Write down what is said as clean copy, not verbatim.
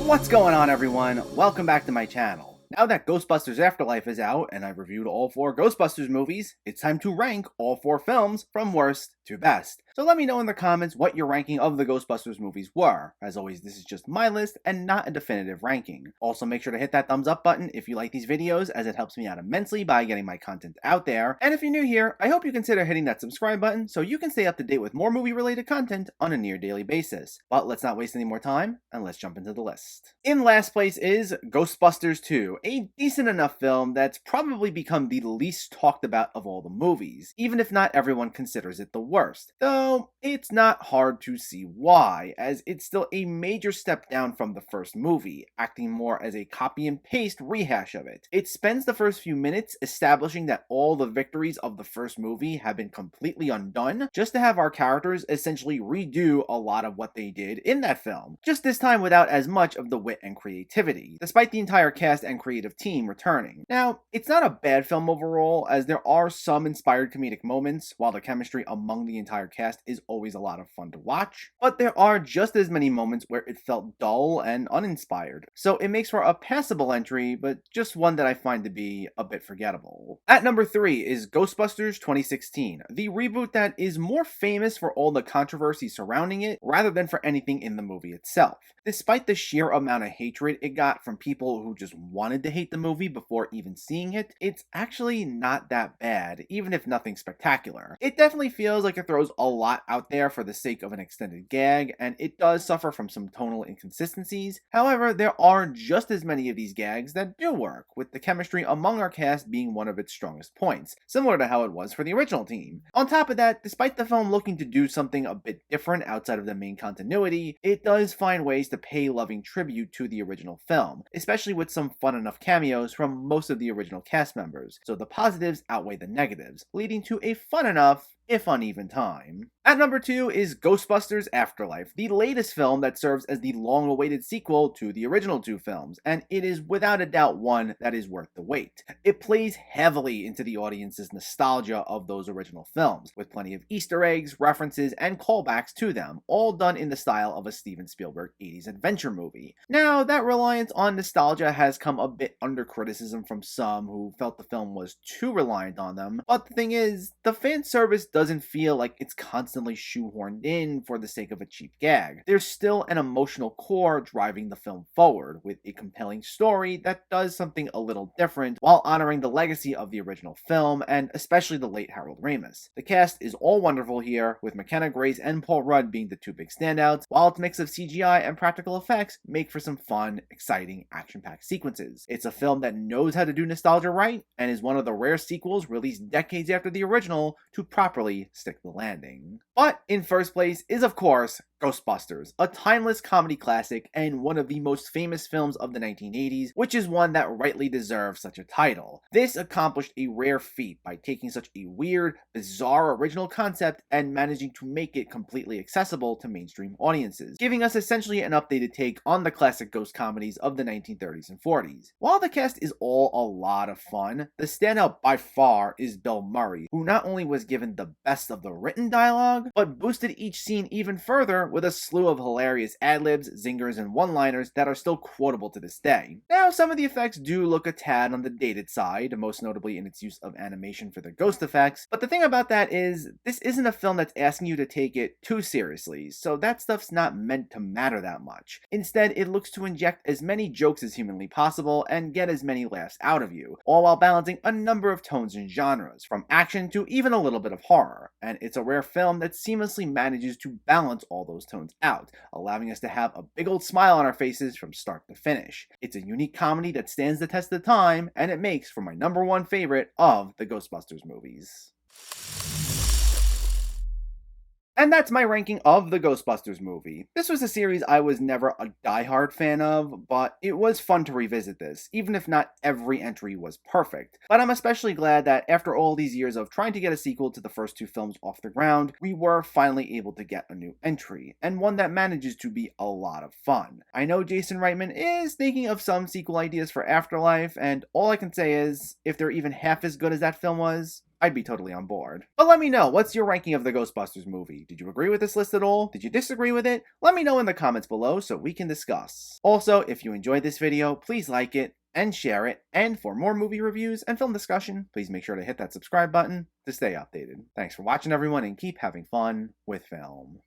What's going on, everyone? Welcome back to my channel. Now that Ghostbusters Afterlife is out and I've reviewed all 4 Ghostbusters movies, it's time to rank all 4 films from worst to best. So let me know in the comments what your ranking of the Ghostbusters movies were. As always, this is just my list and not a definitive ranking. Also, make sure to hit that thumbs up button if you like these videos, as it helps me out immensely by getting my content out there. And if you're new here, I hope you consider hitting that subscribe button so you can stay up to date with more movie-related content on a near daily basis. But let's not waste any more time, and let's jump into the list. In last place is Ghostbusters 2, a decent enough film that's probably become the least talked about of all the movies, even if not everyone considers it the worst. Though, it's not hard to see why, as it's still a major step down from the first movie, acting more as a copy and paste rehash of it. It spends the first few minutes establishing that all the victories of the first movie have been completely undone, just to have our characters essentially redo a lot of what they did in that film, just this time without as much of the wit and creativity, despite the entire cast and creative team returning. Now, it's not a bad film overall, as there are some inspired comedic moments, while the chemistry among the entire cast is always a lot of fun to watch, but there are just as many moments where it felt dull and uninspired. So it makes for a passable entry, but just one that I find to be a bit forgettable. At number 3 is Ghostbusters 2016, the reboot that is more famous for all the controversy surrounding it rather than for anything in the movie itself. Despite the sheer amount of hatred it got from people who just wanted to hate the movie before even seeing it, it's actually not that bad, even if nothing spectacular. It definitely feels like it throws a lot out there for the sake of an extended gag, and it does suffer from some tonal inconsistencies. However, there are just as many of these gags that do work, with the chemistry among our cast being one of its strongest points, similar to how it was for the original team. On top of that, despite the film looking to do something a bit different outside of the main continuity, it does find ways to pay loving tribute to the original film, especially with some fun enough cameos from most of the original cast members, so the positives outweigh the negatives, leading to a fun enough, if uneven, time. At number 2 is Ghostbusters Afterlife, the latest film that serves as the long-awaited sequel to the original 2 films, and it is without a doubt one that is worth the wait. It plays heavily into the audience's nostalgia of those original films, with plenty of Easter eggs, references, and callbacks to them, all done in the style of a Steven Spielberg 80s adventure movie. Now, that reliance on nostalgia has come a bit under criticism from some who felt the film was too reliant on them, but the thing is, the fan service doesn't feel like it's constantly shoehorned in for the sake of a cheap gag. There's still an emotional core driving the film forward, with a compelling story that does something a little different while honoring the legacy of the original film, and especially the late Harold Ramis. The cast is all wonderful here, with McKenna Grace and Paul Rudd being the 2 big standouts, while its mix of CGI and practical effects make for some fun, exciting, action-packed sequences. It's a film that knows how to do nostalgia right, and is one of the rare sequels released decades after the original to properly stick the landing. But in first place is, of course, Ghostbusters, a timeless comedy classic and one of the most famous films of the 1980s, which is one that rightly deserves such a title. This accomplished a rare feat by taking such a weird, bizarre original concept and managing to make it completely accessible to mainstream audiences, giving us essentially an updated take on the classic ghost comedies of the 1930s and 40s. While the cast is all a lot of fun, the standout by far is Bill Murray, who not only was given the best of the written dialogue, but boosted each scene even further with a slew of hilarious ad-libs, zingers, and one-liners that are still quotable to this day. Now, some of the effects do look a tad on the dated side, most notably in its use of animation for the ghost effects, but the thing about that is, this isn't a film that's asking you to take it too seriously, so that stuff's not meant to matter that much. Instead, it looks to inject as many jokes as humanly possible and get as many laughs out of you, all while balancing a number of tones and genres, from action to even a little bit of horror, and it's a rare film that seamlessly manages to balance all those tones out, allowing us to have a big old smile on our faces from start to finish. It's a unique comedy that stands the test of time, and it makes for my number 1 favorite of the Ghostbusters movies. And that's my ranking of the Ghostbusters movie. This was a series I was never a diehard fan of, but it was fun to revisit this, even if not every entry was perfect. But I'm especially glad that after all these years of trying to get a sequel to the first 2 films off the ground, we were finally able to get a new entry, and one that manages to be a lot of fun. I know Jason Reitman is thinking of some sequel ideas for Afterlife, and all I can say is, if they're even half as good as that film was, I'd be totally on board. But let me know, what's your ranking of the Ghostbusters movie? Did you agree with this list at all? Did you disagree with it? Let me know in the comments below so we can discuss. Also, if you enjoyed this video, please like it and share it. And for more movie reviews and film discussion, please make sure to hit that subscribe button to stay updated. Thanks for watching, everyone, and keep having fun with film.